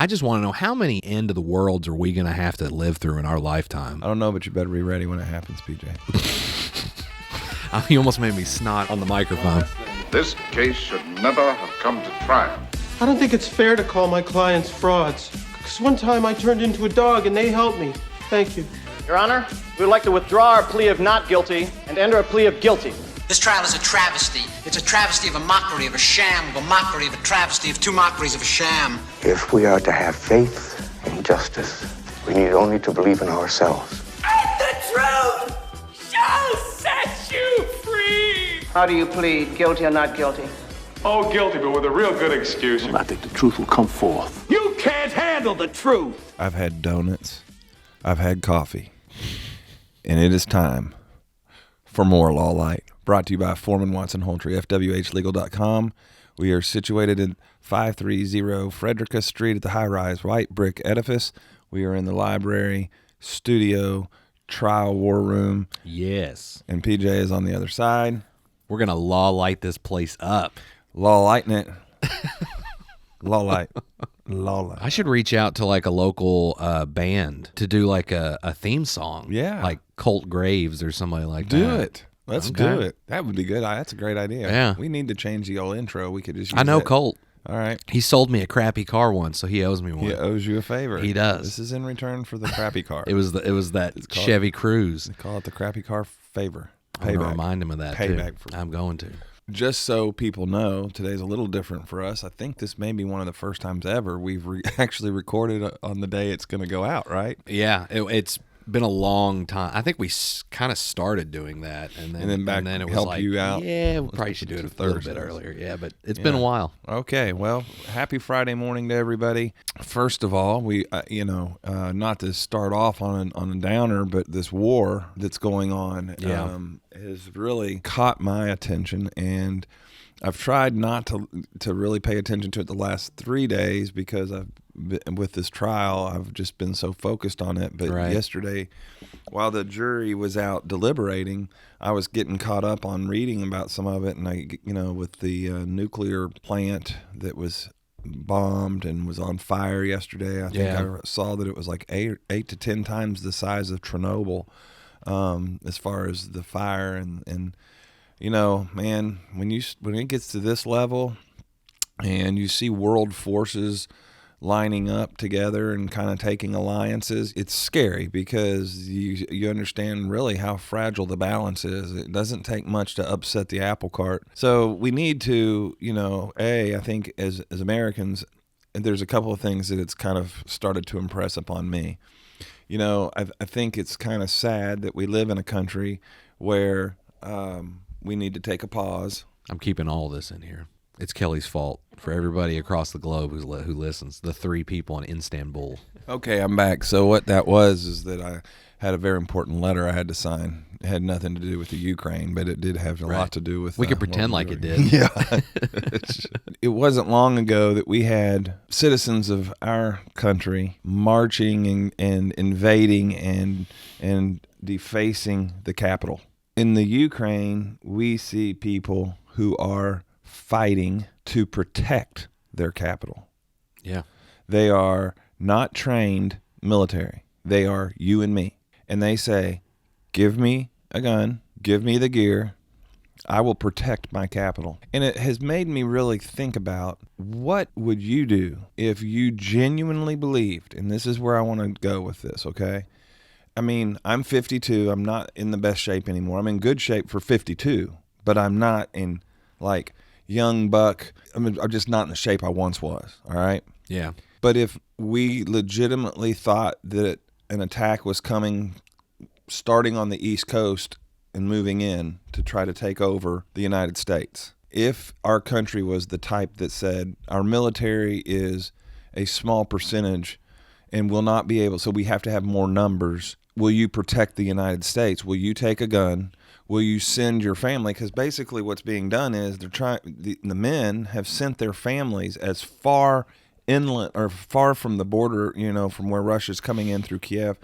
I just want to know, how many end of the worlds are we going to have to live through in our lifetime? I don't know, but you better be ready when it happens, PJ. You almost made me snot on the microphone. This case should never have come to trial. I don't think it's fair to call my clients frauds. Because one time I turned into a dog and they helped me. Thank you. Your Honor, we would like to withdraw our plea of not guilty and enter a plea of guilty. This trial is a travesty. It's a travesty of a mockery, of a sham, of a mockery, of a travesty, of two mockeries, of a sham. If we are to have faith in justice, we need only to believe in ourselves. And the truth shall set you free! How do you plead, guilty or not guilty? Oh, guilty, but with a real good excuse. I think the truth will come forth. You can't handle the truth! I've had donuts. I've had coffee. And it is time for more Law Lite. Brought to you by Foreman Watson Holtree, FWHlegal.com. We are situated in 530 Frederica Street at the high-rise white brick edifice. We are in the library, studio, trial war room. Yes. And PJ is on the other side. We're going to law light this place up. Law lighting it. Law light. Law light. I should reach out to like a local band to do like a theme song. Yeah. Like Colt Graves or somebody like that. Do it. Let's Okay. do it. That would be good. That's a great idea. Yeah. We need to change the old intro. We could just use I know it. Colt. All right. He sold me a crappy car once, so he owes me one. He owes you a favor. He does. This is in return for the crappy car. It was that It's called- Chevy Cruze. They call it the crappy car favor. I'm going to Payback. remind him of that Payback too. I'm going to. Just so people know, today's a little different for us. I think this may be one of the first times ever we've actually recorded on the day it's going to go out, right? Yeah, it's been a long time. I think we kind of started doing that, and then it was help like, you out. yeah, we probably should do it a little bit Thursdays. earlier. Yeah, but it's been a while. Okay, well, happy Friday morning to everybody. First of all, we, not to start off on a downer, but this war that's going on has really caught my attention, and I've tried not to really pay attention to it the last 3 days because with this trial, I've just been so focused on it. But yesterday, while the jury was out deliberating, I was getting caught up on reading about some of it, and with the nuclear plant that was bombed and was on fire yesterday. I think I saw that it was like 8 to 10 times the size of Chernobyl, as far as the fire and. Man, when it gets to this level and you see world forces lining up together and kind of taking alliances, it's scary because you understand really how fragile the balance is. It doesn't take much to upset the apple cart. So we need to, I think as Americans, there's a couple of things that it's kind of started to impress upon me. I think it's kind of sad that we live in a country where we need to take a pause. I'm keeping all this in here. It's Kelly's fault for everybody across the globe who listens. The 3 people in Istanbul. Okay, I'm back. So what that was is that I had a very important letter I had to sign. It had nothing to do with the Ukraine, but it did have a lot to do with. We could pretend like it did. Yeah. It wasn't long ago that we had citizens of our country marching and invading and defacing the Capitol. In the Ukraine, we see people who are fighting to protect their capital. Yeah. They are not trained military. They are you and me. And they say, give me a gun, give me the gear, I will protect my capital. And it has made me really think about, what would you do if you genuinely believed, and this is where I want to go with this, okay? I mean, I'm 52. I'm not in the best shape anymore. I'm in good shape for 52, but I'm not in like young buck. I'm just not in the shape I once was. All right. Yeah. But if we legitimately thought that an attack was coming, starting on the East Coast and moving in to try to take over the United States, if our country was the type that said our military is a small percentage and will not be able, so we have to have more numbers. Will you protect the United States? Will you take a gun? Will you send your family? Because basically what's being done is the men have sent their families as far inland or far from the border, from where Russia's coming in through Kiev,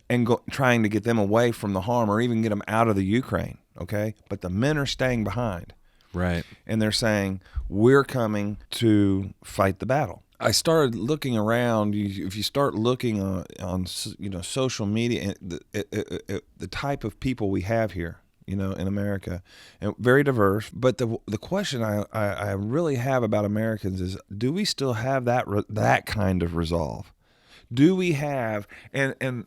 and trying to get them away from the harm or even get them out of the Ukraine, okay? But the men are staying behind. Right. And they're saying, we're coming to fight the battle. I started looking around. If you start looking on social media, and the type of people we have here, in America, and very diverse. But the question I really have about Americans is, do we still have that kind of resolve? Do we have, and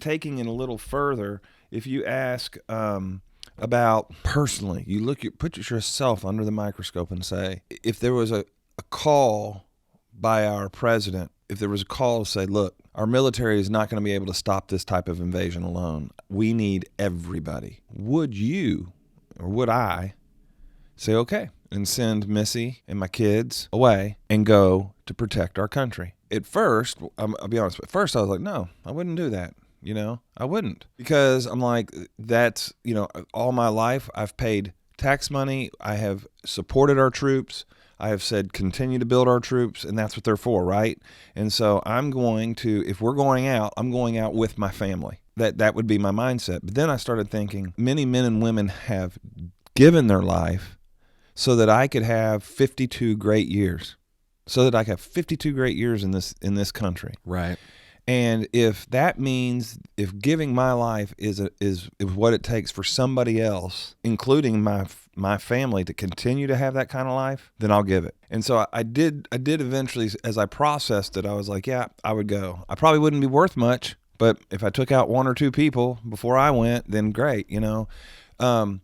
taking it a little further, if you ask about personally, put yourself under the microscope and say, if there was a call by our president, if there was a call to say, look, our military is not going to be able to stop this type of invasion alone. We need everybody. Would you, or would I, say, okay, and send Missy and my kids away and go to protect our country? At first, I'll be honest, at first I was like, no, I wouldn't do that. I wouldn't. Because I'm like, that's, all my life I've paid tax money. I have supported our troops. I have said continue to build our troops, and that's what they're for, right? And so if we're going out, I'm going out with my family. That would be my mindset. But then I started thinking, many men and women have given their life so that I could have 52 great years. So that I could have 52 great years in this country. Right. And if that means, if giving my life is what it takes for somebody else, including my family, to continue to have that kind of life, then I'll give it. And so I did eventually, as I processed it, I was like, yeah, I would go. I probably wouldn't be worth much, but if I took out one or two people before I went, then great, And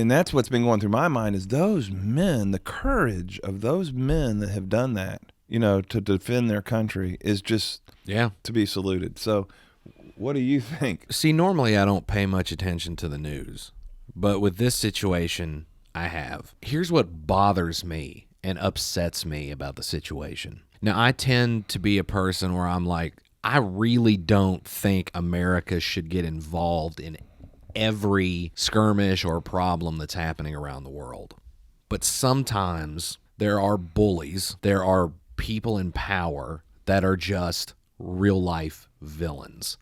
that's what's been going through my mind is those men, the courage of those men that have done that, to defend their country is just to be saluted. So what do you think? See, normally I don't pay much attention to the news, but with this situation, I have. Here's what bothers me and upsets me about the situation. Now, I tend to be a person where I'm like, I really don't think America should get involved in every skirmish or problem that's happening around the world. But sometimes there are bullies, there are people in power that are just real life villains,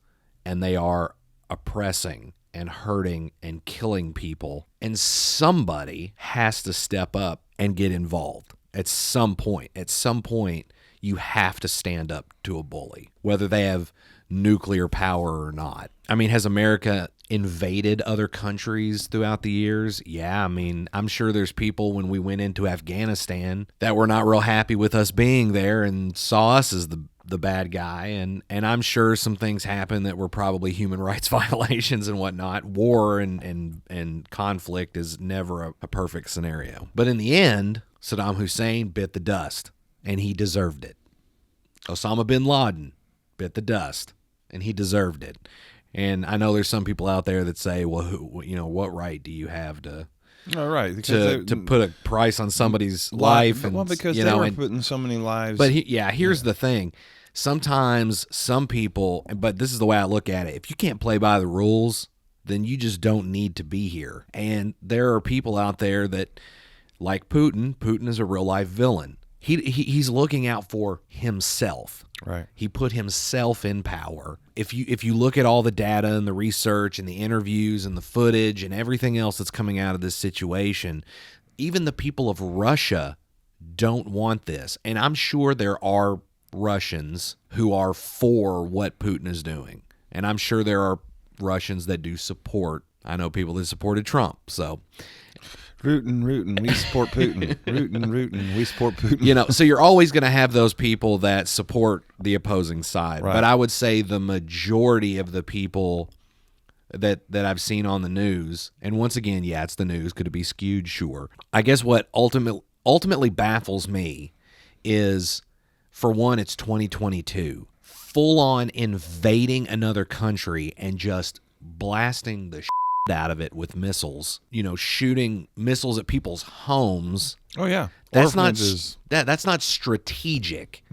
and they are oppressing and hurting and killing people, and somebody has to step up and get involved at some point. At some point, you have to stand up to a bully, whether they have nuclear power or not. I mean, has America invaded other countries throughout the years? Yeah, I mean, I'm sure there's people when we went into Afghanistan that were not real happy with us being there and saw us as the bad guy, and I'm sure some things happened that were probably human rights violations and whatnot. War and conflict is never a perfect scenario. But in the end, Saddam Hussein bit the dust, and he deserved it. Osama bin Laden bit the dust, and he deserved it. And I know there's some people out there that say, well, what right do you have to put a price on somebody's life? Well, because they were putting so many lives. But here's the thing. Sometimes some people, but this is the way I look at it, if you can't play by the rules, then you just don't need to be here. And there are people out there that, like Putin is a real life villain. He's looking out for himself. Right. He put himself in power. If you look at all the data and the research and the interviews and the footage and everything else that's coming out of this situation, even the people of Russia don't want this. And I'm sure there are Russians who are for what Putin is doing. And I'm sure there are Russians that do support. I know people that supported Trump. So Rootin', we support Putin. Rootin', we support Putin. So you're always going to have those people that support the opposing side. Right. But I would say the majority of the people that I've seen on the news, and once again, yeah, it's the news. Could it be skewed? Sure. I guess what ultimately baffles me is, for one, it's 2022. Full-on invading another country and just blasting the out of it with missiles, shooting missiles at people's homes. Oh yeah, that's not strategic.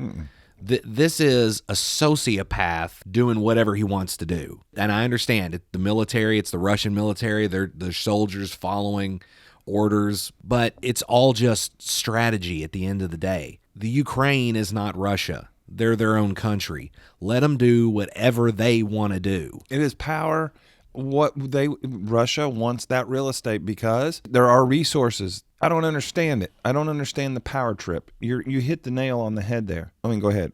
This is a sociopath doing whatever he wants to do. And I understand the military, it's the Russian military, they're the soldiers following orders, but it's all just strategy at the end of the day. The Ukraine is not Russia. They're their own country. Let them do whatever they want to do. It is power. Russia wants that real estate because there are resources I don't understand it. I don't understand the power trip. You hit the nail on the head there. I mean, go ahead.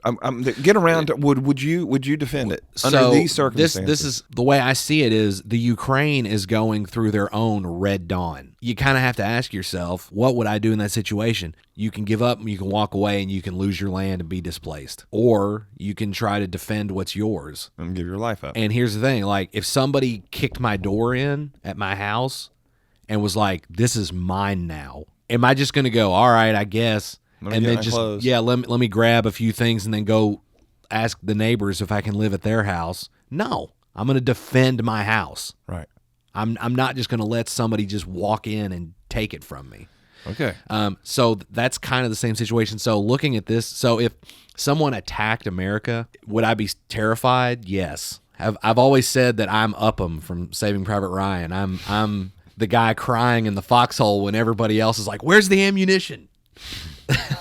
Get around to, would you defend it under these circumstances? This is the way I see it. Is the Ukraine is going through their own Red Dawn. You kind of have to ask yourself, what would I do in that situation? You can give up, you can walk away, and you can lose your land and be displaced, or you can try to defend what's yours and give your life up. And here's the thing: like, if somebody kicked my door in at my house and was like, "This is mine now," am I just going to go, "All right, I guess," and then just clothes. let me grab a few things and then go ask the neighbors if I can live at their house? No, I'm going to defend my house. Right. I'm not just going to let somebody just walk in and take it from me. Okay. So that's kind of the same situation. So looking at this, so if someone attacked America, would I be terrified? Yes. I've always said that I'm Upham from Saving Private Ryan. I'm the guy crying in the foxhole when everybody else is like, "Where's the ammunition?"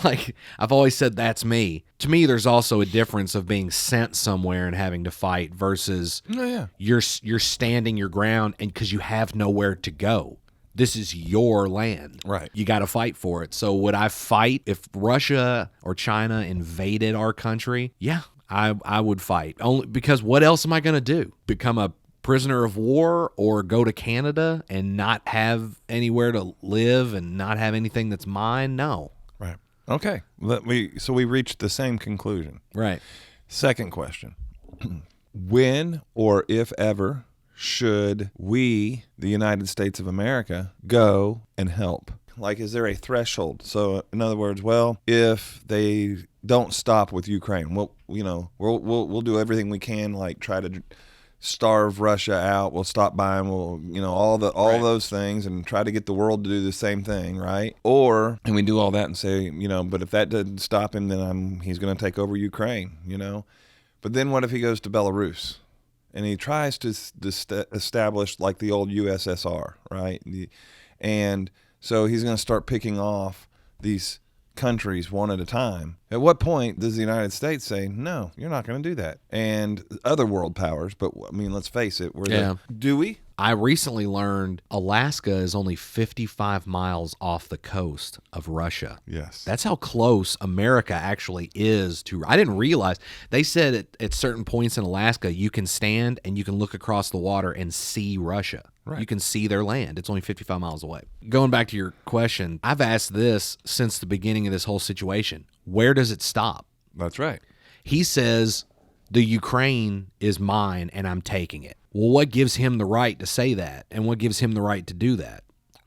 Like, I've always said that's me. To me, there's also a difference of being sent somewhere and having to fight versus you're standing your ground and because you have nowhere to go. This is your land. Right. You got to fight for it. So would I fight if Russia or China invaded our country? Yeah, I would fight. Only because what else am I going to do? Become a prisoner of war or go to Canada and not have anywhere to live and not have anything that's mine? No. Right. Okay. So we reached the same conclusion. Right. Second question. When or if ever should we, the United States of America, go and help? Like, is there a threshold? So, in other words, if they don't stop with Ukraine, we'll do everything we can, like try to starve Russia out. We'll stop buying. We'll, all those things, and try to get the world to do the same thing, right? And we do all that and say, but if that doesn't stop him, then he's going to take over Ukraine, But then what if he goes to Belarus? And he tries to establish like the old USSR, right? And so he's going to start picking off these countries one at a time. At what point does the United States say, "No, you're not going to do that"? And other world powers, but I mean, let's face it, do we? I recently learned Alaska is only 55 miles off the coast of Russia. Yes. That's how close America actually is to. I didn't realize. They said at certain points in Alaska, you can stand and you can look across the water and see Russia. Right. You can see their land. It's only 55 miles away. Going back to your question, I've asked this since the beginning of this whole situation. Where does it stop? That's right. He says the Ukraine is mine and I'm taking it. Well, what gives him the right to say that? And what gives him the right to do that?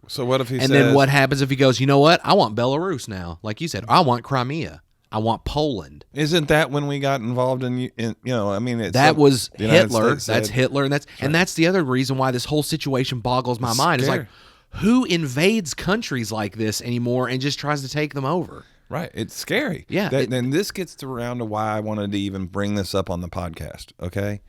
So what if he says... And then what happens if he goes, "You know what? I want Belarus now." Like you said, I want Crimea. I want Poland. Isn't that when we got involved in that was Hitler. That's Hitler. And that's the other reason why this whole situation boggles my mind. It's like, who invades countries like this anymore and just tries to take them over? Right. It's scary. Yeah. And this gets around to why I wanted to even bring this up on the podcast, okay?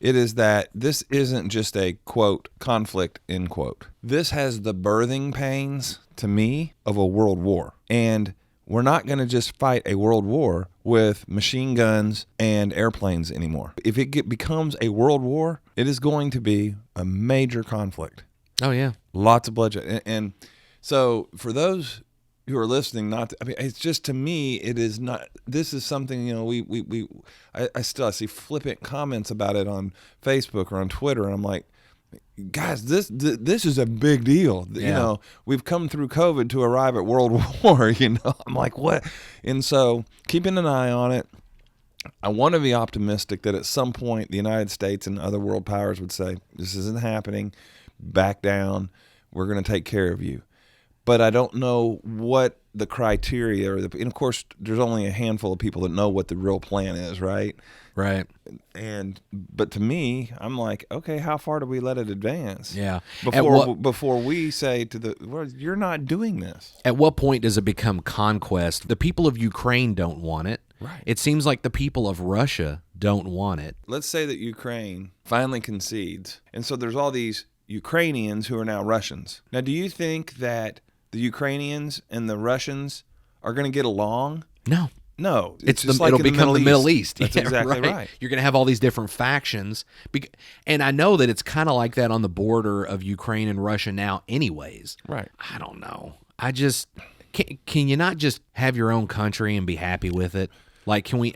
It is that this isn't just a, quote, conflict, end quote. This has the birthing pains, to me, of a world war. And we're not going to just fight a world war with machine guns and airplanes anymore. If it becomes a world war, it is going to be a major conflict. Oh, yeah. Lots of bloodshed. And so for those who are listening, it's just, to me, it is not, this is something, I see flippant comments about it on Facebook or on Twitter, and I'm like, guys, this is a big deal. Yeah. We've come through COVID to arrive at World War, I'm like, what? And so keeping an eye on it, I want to be optimistic that at some point the United States and other world powers would say, "This isn't happening, back down, we're going to take care of you." But I don't know what the criteria and of course, there's only a handful of people that know what the real plan is, right? Right. But to me, I'm like, okay, how far do we let it advance? Yeah. Before we say to the world, "You're not doing this." At what point does it become conquest? The people of Ukraine don't want it. Right. It seems like the people of Russia don't want it. Let's say that Ukraine finally concedes, and so there's all these Ukrainians who are now Russians. Now, do you think that the Ukrainians and the Russians are going to get along? No. No. It'll become the Middle East. That's exactly right. You're going to have all these different factions. And I know that it's kind of like that on the border of Ukraine and Russia now anyways. Right. I don't know. I just can you not just have your own country and be happy with it? Like, can we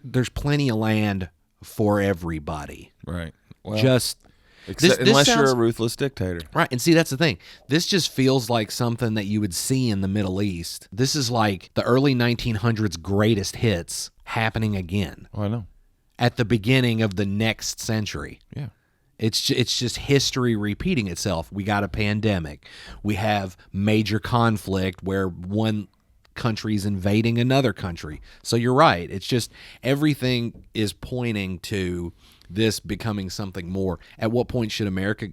there's plenty of land for everybody. Right. Well, Just unless you're a ruthless dictator. Right. And see, that's the thing. This just feels like something that you would see in the Middle East. This is like the early 1900s greatest hits happening again. Oh, I know. At the beginning of the next century. Yeah. It's just history repeating itself. We got a pandemic. We have major conflict where one country's invading another country. So you're right. It's just everything is pointing to this becoming something more. At what point should America...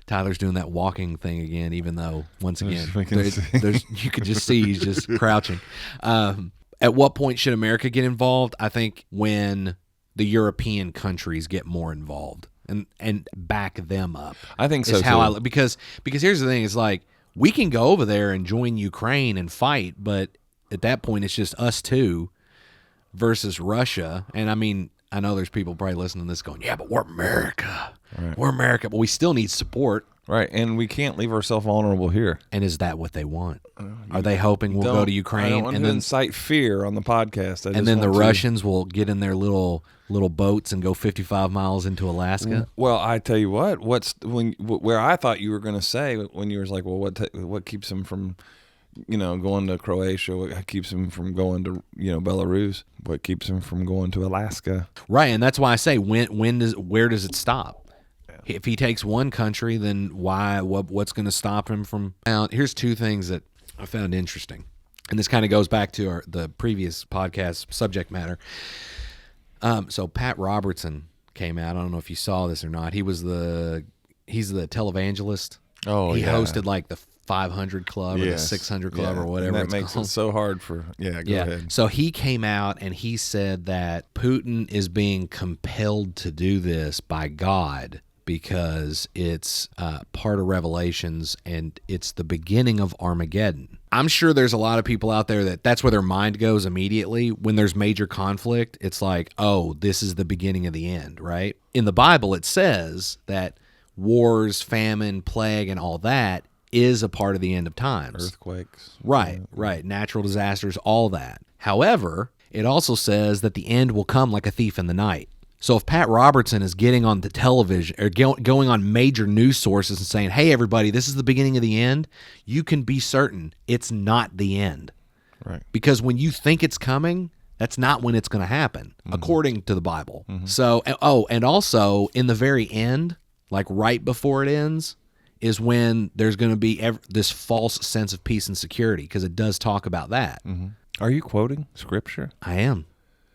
Tyler's doing that walking thing again, even though, once again, you could just see he's just crouching. At what point should America get involved? I think when the European countries get more involved and back them up. I think so, too. Because here's the thing. It's like, we can go over there and join Ukraine and fight, but at that point, it's just us two versus Russia. And I mean, I know there's people probably listening to this going, yeah, but we're America. Right. We're America, but we still need support. Right, and we can't leave ourselves vulnerable here. And is that what they want? Are they hoping we'll go to Ukraine? I don't want to incite fear on the podcast. And then the Russians will get in their little boats and go 55 miles into Alaska? Well, I tell you what, where I thought you were going to say when you were like, well, what keeps them from, going to Croatia? What keeps them from going to, Belarus? What keeps them from going to Alaska? Right, and that's why I say, where does it stop? If he takes one country, then why? What's going to stop him from? Now, here's two things that I found interesting, and this kind of goes back to the previous podcast subject matter. So Pat Robertson came out. I don't know if you saw this or not. He's the televangelist. Oh, he hosted like the 500 Club or the 600 Club or whatever. And that makes it so hard for. Go ahead. So he came out and he said that Putin is being compelled to do this by God, because it's part of Revelations and it's the beginning of Armageddon. I'm sure there's a lot of people out there that's where their mind goes immediately. When there's major conflict, it's like, oh, this is the beginning of the end, right? In the Bible, it says that wars, famine, plague, and all that is a part of the end of times. Earthquakes. Right. Natural disasters, all that. However, it also says that the end will come like a thief in the night. So if Pat Robertson is getting on the television or going on major news sources and saying, hey, everybody, this is the beginning of the end, you can be certain it's not the end. Right. Because when you think it's coming, that's not when it's going to happen, according to the Bible. Mm-hmm. So, and also in the very end, like right before it ends, is when there's going to be this false sense of peace and security, because it does talk about that. Mm-hmm. Are you quoting Scripture? I am.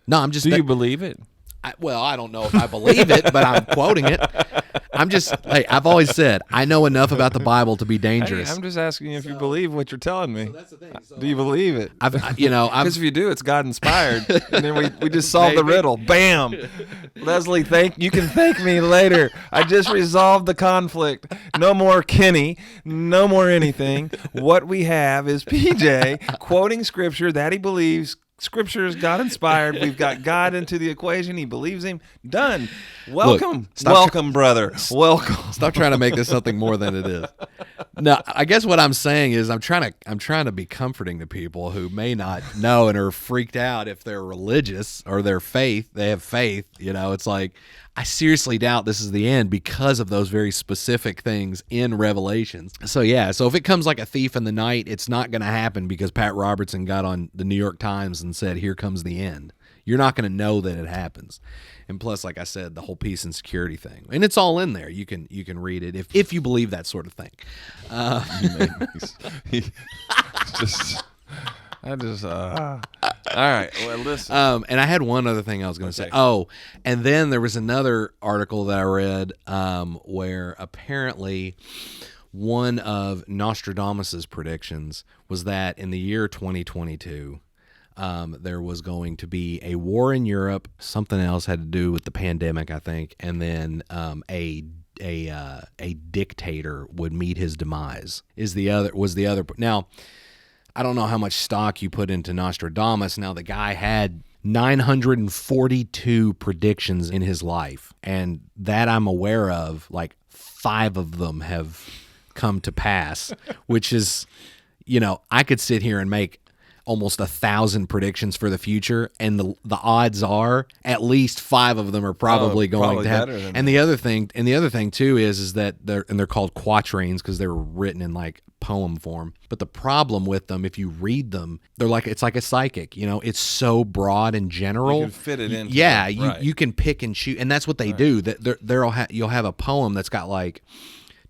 No, I'm just... Do you believe it? I don't know if I believe it, but I'm quoting it. I'm just, I've always said, I know enough about the Bible to be dangerous. Hey, I'm just asking you if you believe what you're telling me. So that's the thing. Do you believe it? Because if you do, it's God inspired. And then we just solved the riddle. Bam! Leslie, you can thank me later. I just resolved the conflict. No more Kenny. No more anything. What we have is PJ quoting Scripture that he believes. Scripture is God inspired. We've got God into the equation. He believes him. Done. Welcome. Welcome, brother. Welcome. Stop trying to make this something more than it is. No, I guess what I'm saying is I'm trying to be comforting to people who may not know and are freaked out if they're religious or they have faith. It's like, I seriously doubt this is the end because of those very specific things in Revelations. So if it comes like a thief in the night, it's not going to happen because Pat Robertson got on the New York Times and said, here comes the end. You're not going to know that it happens. And plus, like I said, the whole peace and security thing. And it's all in there. You can read it if you believe that sort of thing. All right. Well, listen. And I had one other thing I was going to say. Oh, and then there was another article that I read where apparently one of Nostradamus's predictions was that in the year 2022, there was going to be a war in Europe. Something else had to do with the pandemic, I think, and then a dictator would meet his demise. Was the other now? I don't know how much stock you put into Nostradamus. Now, the guy had 942 predictions in his life, and that I'm aware of, like 5 of them have come to pass, which is, I could sit here and make almost 1,000 predictions for the future, and the odds are at least 5 of them are probably going to happen. And the other thing too is that they're called quatrains because they were written in like poem form. But the problem with them, if you read them, it's like a psychic. It's so broad and general. You can fit it in. Yeah, you can pick and choose, and that's what they do. That you'll have a poem that's got like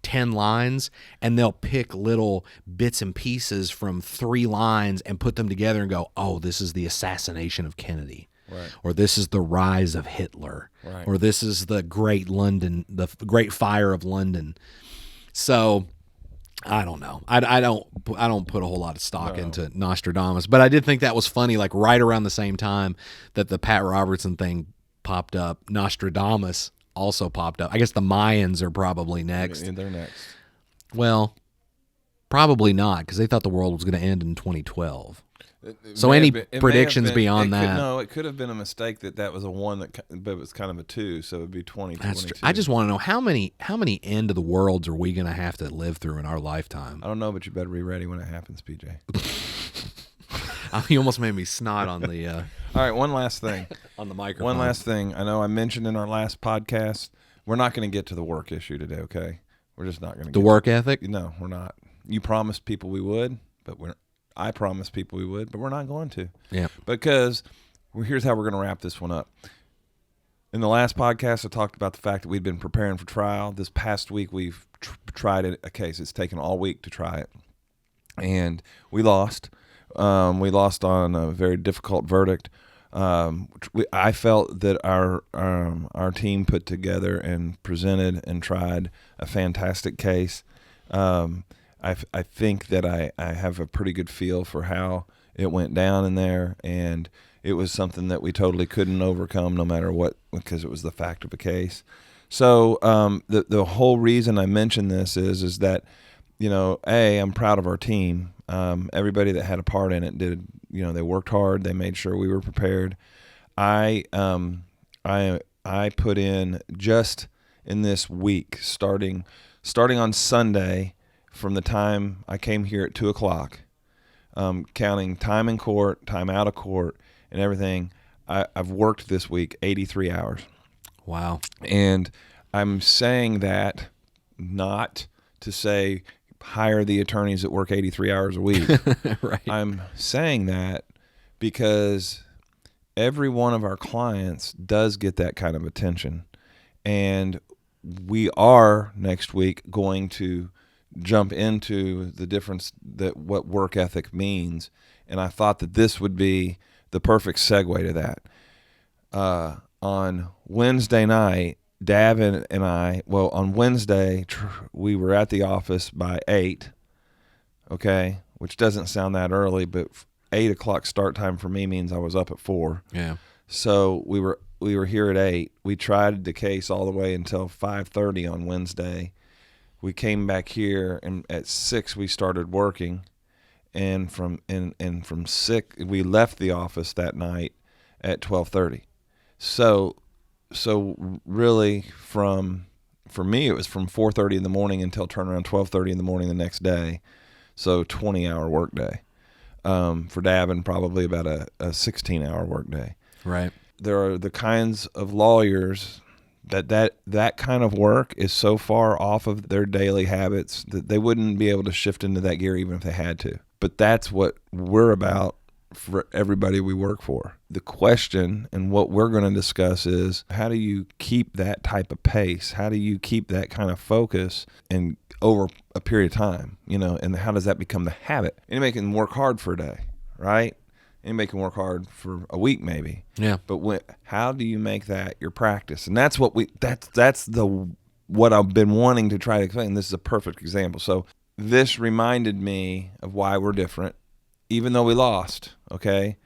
10 lines, and they'll pick little bits and pieces from 3 lines and put them together and go, oh, this is the assassination of Kennedy. Right. Or this is the rise of Hitler. Right. Or this is the Great Fire of London. So I don't know. I don't put a whole lot of stock into Nostradamus, but I did think that was funny. Like right around the same time that the Pat Robertson thing popped up, Nostradamus also popped up. I guess the Mayans are probably next. They're next. Well, probably not, because they thought the world was going to end in 2012. So any predictions beyond that? No, it could have been a mistake that was a 1 but it was kind of a 2, so it would be 2022. That's true. I just want to know how many end of the worlds are we going to have to live through in our lifetime? I don't know, but you better be ready when it happens, PJ. You almost made me snot on the. All right, one last thing. On the microphone. One last thing. I know I mentioned in our last podcast, we're not going to get to the work issue today, okay? We're just not going to. The work ethic? No, we're not. You promised people we would, but I promised people we would, but we're not going to. Yeah. Because here's how we're going to wrap this one up. In the last podcast, I talked about the fact that we'd been preparing for trial. This past week, we've tried a case. It's taken all week to try it. And we lost. We lost on a very difficult verdict. I felt that our team put together and presented and tried a fantastic case. I think that I have a pretty good feel for how it went down in there, and it was something that we totally couldn't overcome no matter what, because it was the fact of a case. So the whole reason I mention this is that, I'm proud of our team. Everybody that had a part in it did, they worked hard. They made sure we were prepared. I put in just in this week, starting on Sunday, from the time I came here at 2:00, counting time in court, time out of court, and everything. I've worked this week 83 hours. Wow. And I'm saying that not to say hire the attorneys that work 83 hours a week. Right. I'm saying that because every one of our clients does get that kind of attention. And we are next week going to jump into the difference that what work ethic means. And I thought that this would be the perfect segue to that. On Wednesday night, Dav and I, on Wednesday, we were at the office by 8, okay, which doesn't sound that early, but 8 o'clock start time for me means I was up at 4. Yeah. So we were here at 8. We tried the case all the way until 5:30 on Wednesday. We came back here, and at 6 we started working, and from 6 we left the office that night at 12:30. So really, for me, it was from 4:30 in the morning until turnaround 12:30 in the morning the next day. So 20-hour workday. For Davin, probably about a 16-hour workday. Right. There are the kinds of lawyers that kind of work is so far off of their daily habits that they wouldn't be able to shift into that gear even if they had to. But that's what we're about for everybody we work for. The question and what we're going to discuss is, how do you keep that type of pace? How do you keep that kind of focus and over a period of time, and how does that become the habit? Anybody can work hard for a day, right? Anybody can work hard for a week maybe. Yeah. But how do you make that your practice? And that's what what I've been wanting to try to explain. This is a perfect example. So this reminded me of why we're different, even though we lost, okay?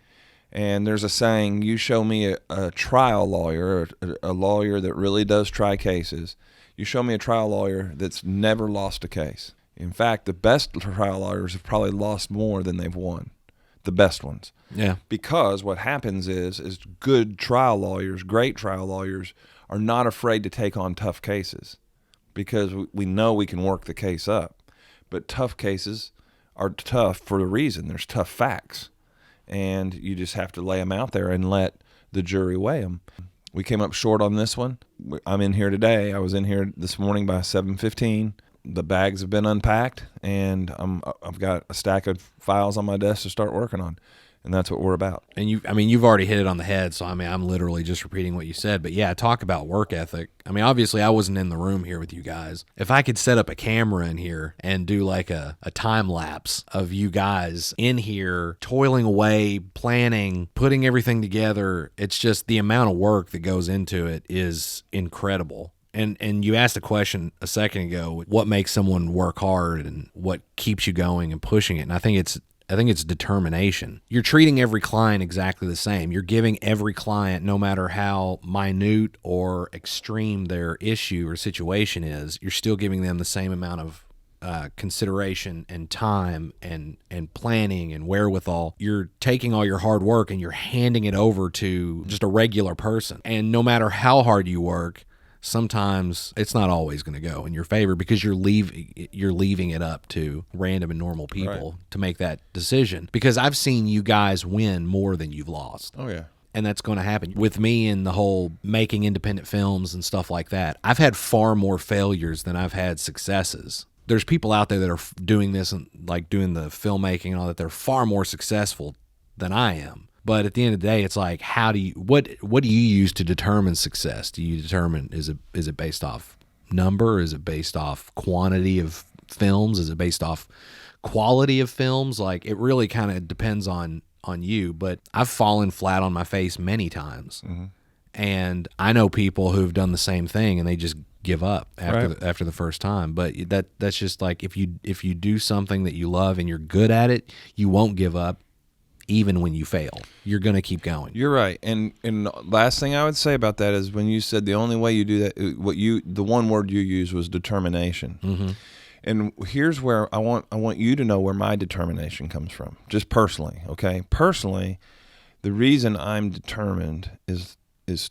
And there's a saying, you show me a trial lawyer, a lawyer that really does try cases. You show me a trial lawyer that's never lost a case. In fact, the best trial lawyers have probably lost more than they've won, the best ones. Yeah. Because what happens is good trial lawyers, great trial lawyers, are not afraid to take on tough cases because we know we can work the case up. But tough cases are tough for a reason. There's tough facts, and you just have to lay them out there and let the jury weigh them. We came up short on this one. I'm in here today. I was in here this morning by 7:15. The bags have been unpacked, and I've got a stack of files on my desk to start working on. And that's what we're about. And you've already hit it on the head. So I'm literally just repeating what you said. But yeah, talk about work ethic. I mean, obviously I wasn't in the room here with you guys. If I could set up a camera in here and do like a time lapse of you guys in here toiling away, planning, putting everything together, it's just the amount of work that goes into it is incredible. And you asked a question a second ago, what makes someone work hard and what keeps you going and pushing it? And I think it's determination. You're treating every client exactly the same. You're giving every client, no matter how minute or extreme their issue or situation is, you're still giving them the same amount of consideration and time and planning and wherewithal. You're taking all your hard work and you're handing it over to just a regular person. And no matter how hard you work, sometimes it's not always going to go in your favor because you're leaving it up to random and normal people to make that decision. Because I've seen you guys win more than you've lost. Oh, yeah. And that's going to happen. With me and the whole making independent films and stuff like that, I've had far more failures than I've had successes. There's people out there that are doing this and like doing the filmmaking and all that. They're far more successful than I am. But at the end of the day, it's like, what do you use to determine success? Do you determine, is it based off number? Is it based off quantity of films? Is it based off quality of films? Like, it really kind of depends on you. But I've fallen flat on my face many times. Mm-hmm. And I know people who've done the same thing and they just give up after the first time. But that's just like, if you do something that you love and you're good at it, you won't give up. Even when you fail, you're going to keep going. You're right. And last thing I would say about that is when you said the only way you do that, the one word you used was determination. Mm-hmm. And here's where I want you to know where my determination comes from, just personally. Okay, personally, the reason I'm determined is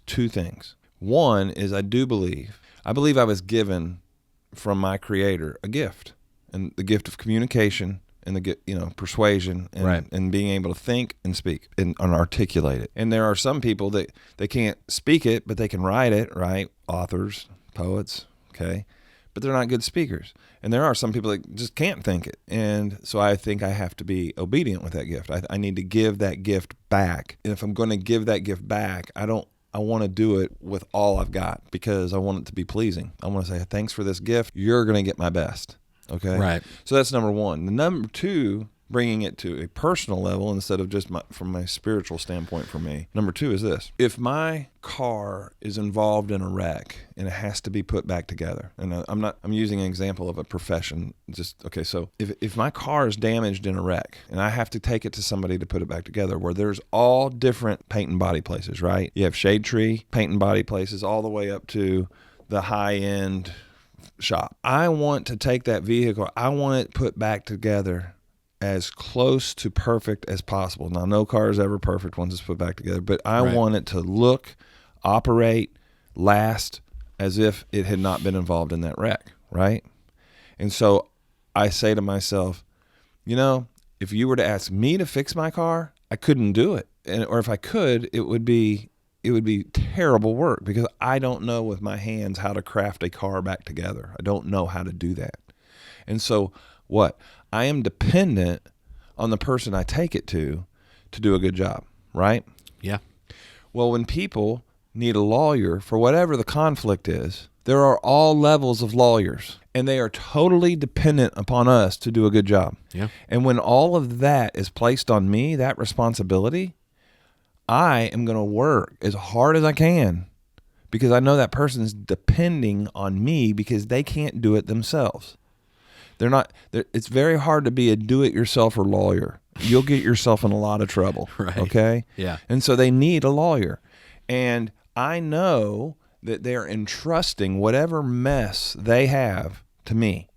two things. One is I believe I was given from my Creator a gift, and the gift of communication. And the persuasion and being able to think and speak and articulate it. And there are some people that they can't speak it, but they can write it, right? Authors, poets, okay? But they're not good speakers. And there are some people that just can't think it. And so I think I have to be obedient with that gift. I need to give that gift back. And if I'm going to give that gift back, I want to do it with all I've got because I want it to be pleasing. I want to say, thanks for this gift. You're going to get my best. Okay. Right. So that's number one. The number two, bringing it to a personal level instead of just from my spiritual standpoint for me. Number two is this. If my car is involved in a wreck and it has to be put back together, and I'm using an example of a profession. So if my car is damaged in a wreck and I have to take it to somebody to put it back together, where there's all different paint and body places, right? You have Shade Tree paint and body places all the way up to the high-end shop. I want to take that vehicle, I want it put back together as close to perfect as possible. Now, no car is ever perfect once it's put back together, but I want it to look, operate, last as if it had not been involved in that wreck, right? And so I say to myself, if you were to ask me to fix my car, I couldn't do it. Or if I could, it would be terrible work because I don't know with my hands how to craft a car back together. I don't know how to do that. And so what? I am dependent on the person I take it to do a good job, right? Yeah. Well, when people need a lawyer for whatever the conflict is, there are all levels of lawyers, and they are totally dependent upon us to do a good job. Yeah. And when all of that is placed on me, that responsibility, I am going to work as hard as I can because I know that person's depending on me because they can't do it themselves. It's very hard to be a do-it-yourselfer lawyer. You'll get yourself in a lot of trouble. Right. Okay? Yeah. And so they need a lawyer. And I know that they're entrusting whatever mess they have to me.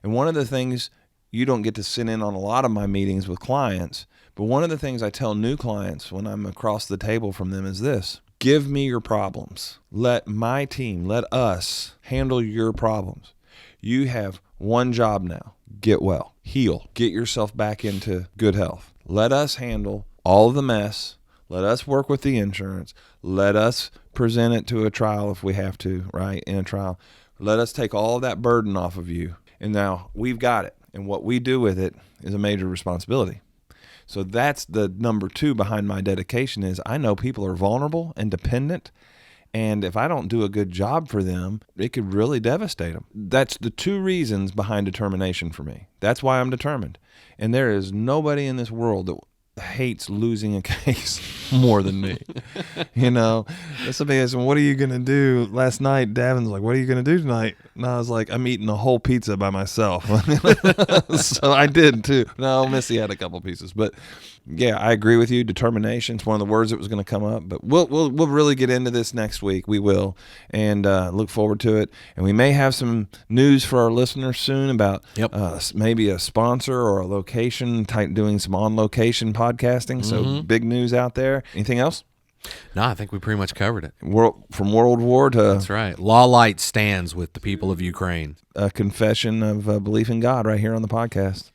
And one of the things, you don't get to sit in on a lot of my meetings with clients, but one of the things I tell new clients when I'm across the table from them is this: give me your problems. Let my team, let us handle your problems. You have one job now. Get well. Heal. Get yourself back into good health. Let us handle all of the mess. Let us work with the insurance. Let us present it to a trial if we have to, right, in a trial. Let us take all of that burden off of you. And now we've got it. And what we do with it is a major responsibility. So that's the number 2 behind my dedication is I know people are vulnerable and dependent. And if I don't do a good job for them, it could really devastate them. That's the 2 reasons behind determination for me. That's why I'm determined. And there is nobody in this world that hates losing a case more than me. You know, somebody asked me, what are you going to do? Last night, Davin's like, what are you going to do tonight? And I was like, I'm eating a whole pizza by myself. So I did too. No, Missy had a couple pieces, but yeah, I agree with you. Determination. It's one of the words that was going to come up, but we'll really get into this next week. We will, and look forward to it. And we may have some news for our listeners soon about maybe a sponsor or a location type doing some on location podcasting. So big news out there. Anything else? No, I think we pretty much covered it. From World War to... That's right. Law Light stands with the people of Ukraine. A confession of belief in God right here on the podcast.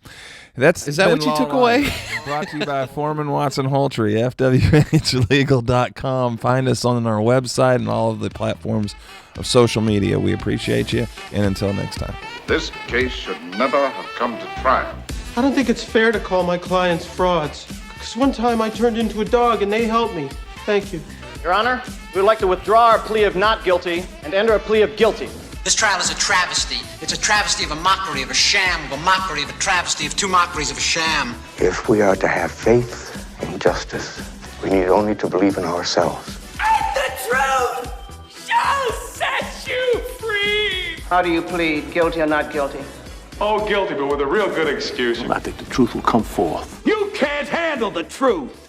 Is that what you took away? Brought to you by Foreman Watson Holtry, FWHlegal.com. Find us on our website and all of the platforms of social media. We appreciate you. And until next time. This case should never have come to trial. I don't think it's fair to call my clients frauds. Because one time I turned into a dog and they helped me. Thank you. Your Honor, we would like to withdraw our plea of not guilty and enter a plea of guilty. This trial is a travesty. It's a travesty of a mockery, of a sham, of a mockery, of a travesty, of 2 mockeries of a sham. If we are to have faith and justice, we need only to believe in ourselves. And the truth shall set you free! How do you plead, guilty or not guilty? Oh, guilty, but with a real good excuse. I think the truth will come forth. You can't handle the truth!